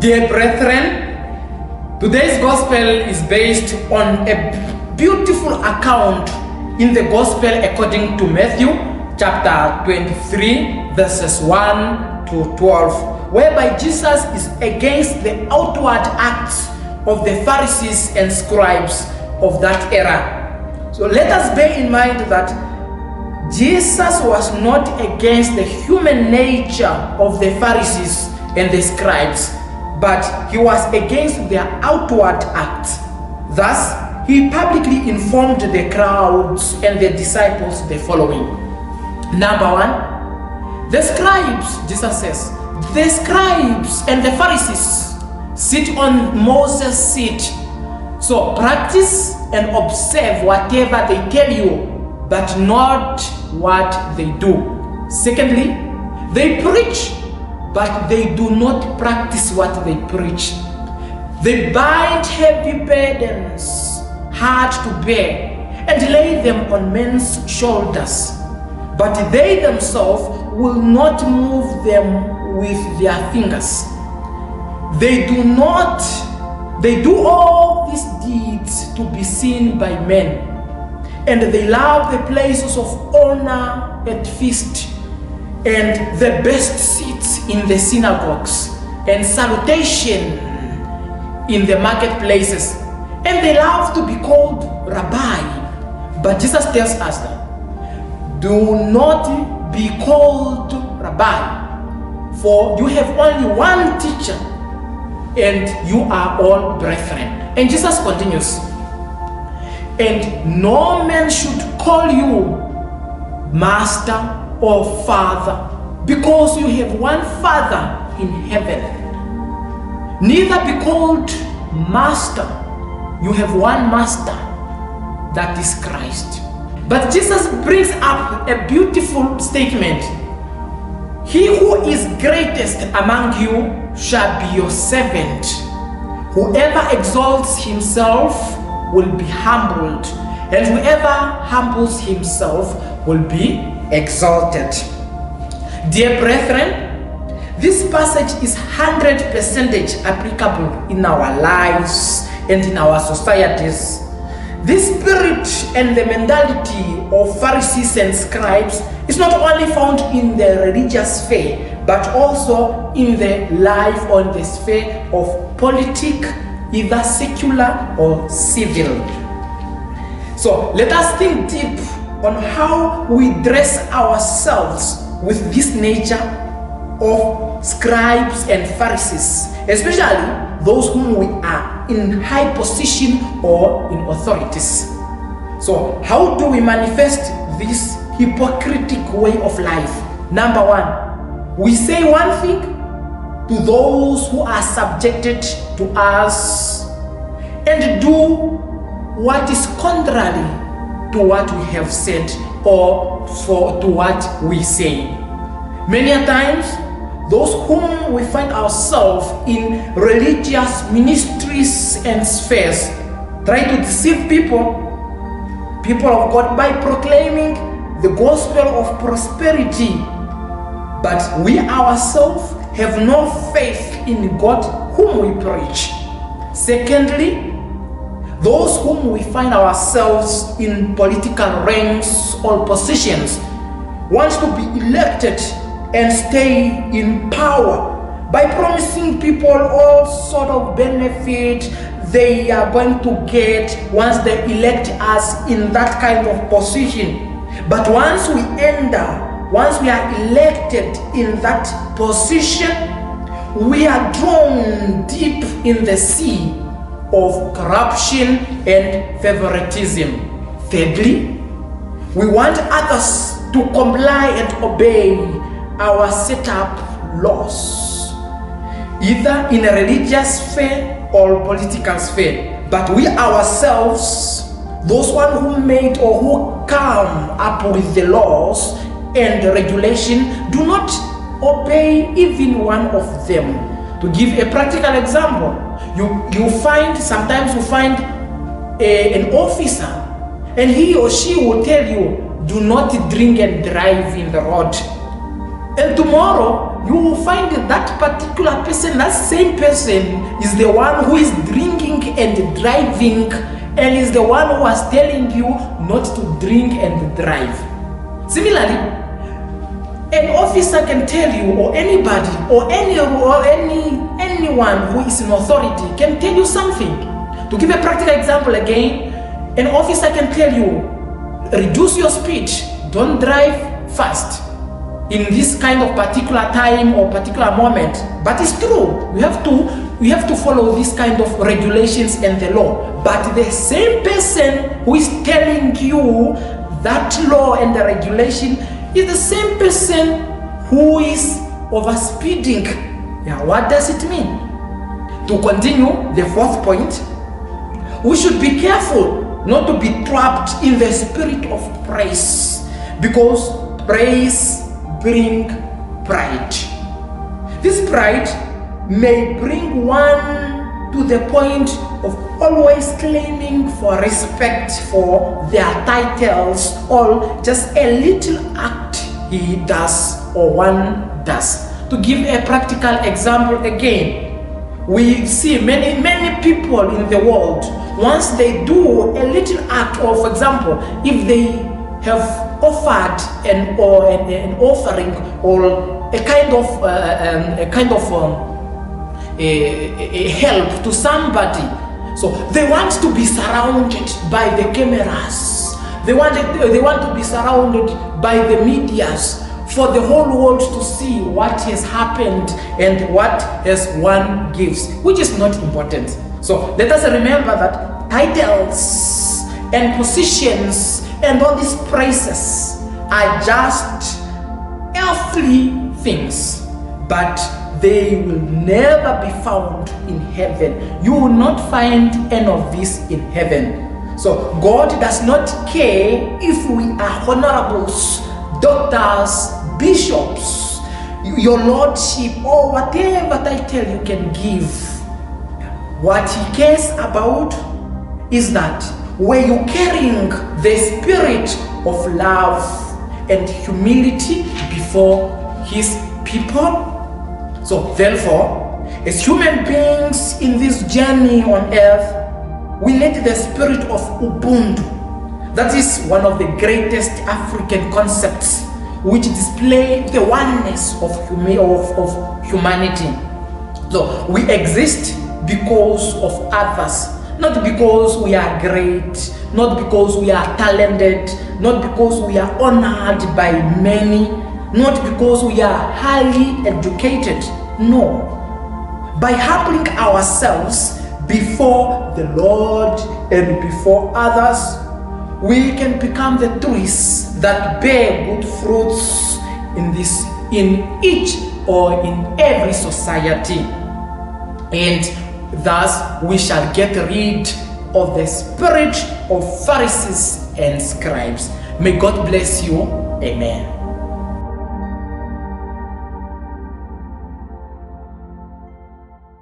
Dear brethren, today's gospel is based on a beautiful account in the gospel according to Matthew chapter 23 verses 1 to 12, whereby Jesus is against the outward acts of the Pharisees and scribes of that era. So let us bear in mind that Jesus was not against the human nature of the Pharisees and the scribes, but he was against their outward acts. Thus, he publicly informed the crowds and the disciples the following. Number one, the scribes, Jesus says, the scribes and the Pharisees sit on Moses' seat. So practice and observe whatever they tell you, but not what they do. Secondly, they preach, but they do not practice what they preach. They bind heavy burdens, hard to bear, and lay them on men's shoulders, but they themselves will not move them with their fingers. They do all these deeds to be seen by men, and they love the places of honor at feast and the best seats in the synagogues and salutation in the marketplaces, and they love to be called rabbi. But Jesus tells us that do not be called rabbi, for you have only one teacher, and you are all brethren. And Jesus continues, and no man should call you master or father, because you have one Father in heaven. Neither be called master, you have one master, that is Christ. But Jesus brings up a beautiful statement. He who is greatest among you shall be your servant. Whoever exalts himself will be humbled, and whoever humbles himself will be exalted. Dear brethren, this passage is 100% applicable in our lives and in our societies. This spirit and the mentality of Pharisees and scribes is not only found in the religious sphere, but also in the life or in the sphere of politics, either secular or civil. So let us think deep on how we dress ourselves with this nature of scribes and Pharisees, especially those whom we are in high position or in authorities. So how do we manifest this hypocritical way of life? Number one, we say one thing to those who are subjected to us and do what is contrary to what we have said or to what we say. Many a times, those whom we find ourselves in religious ministries and spheres try to deceive people of God, by proclaiming the gospel of prosperity, but we ourselves have no faith in God whom we preach. Secondly, those whom we find ourselves in political ranks or positions want to be elected and stay in power by promising people all sort of benefit they are going to get once they elect us in that kind of position. But once we are elected in that position, we are drawn deep in the sea of corruption and favoritism. Thirdly, we want others to comply and obey our set up laws, either in a religious sphere or political sphere. But we ourselves, those one who made or who come up with the laws and the regulation, do not obey even one of them. To give a practical example, sometimes you find an officer, and he or she will tell you, do not drink and drive in the road. And tomorrow you will find that particular person, that same person, is the one who is drinking and driving, and is the one who was telling you not to drink and drive. Similarly, an officer can tell you, or anybody, or anyone who is in authority can tell you something. To give a practical example again, an officer can tell you, reduce your speed, don't drive fast in this kind of particular time or particular moment. But it's true, we have to follow this kind of regulations and the law. But the same person who is telling you that law and the regulation is the same person who is overspeeding. Yeah, what does it mean? To continue, the fourth point, we should be careful not to be trapped in the spirit of praise, because praise brings pride. This pride may bring one to the point of always claiming for respect for their titles, or just a little act he does or one does. To give a practical example again, we see many people in the world, once they do a little act, or for example, if they have offered an offering or a kind of a help to somebody, so they want to be surrounded by the cameras. They want to be surrounded by the medias, for the whole world to see what has happened and what has one gives, which is not important. So let us remember that titles and positions and all these praises are just earthly things, but they will never be found in heaven. You will not find any of this in heaven. So God does not care if we are honorables, doctors, bishops, your lordship, or whatever title you can give. What he cares about is that were you carrying the spirit of love and humility before his people? So therefore, as human beings in this journey on earth, we need the spirit of Ubuntu. That is one of the greatest African concepts, which display the oneness of humanity. So we exist because of others, not because we are great, not because we are talented, not because we are honored by many, not because we are highly educated. No. By humbling ourselves before the Lord and before others, we can become the trees that bear good fruits in each or in every society. And thus we shall get rid of the spirit of Pharisees and scribes. May God bless you. Amen.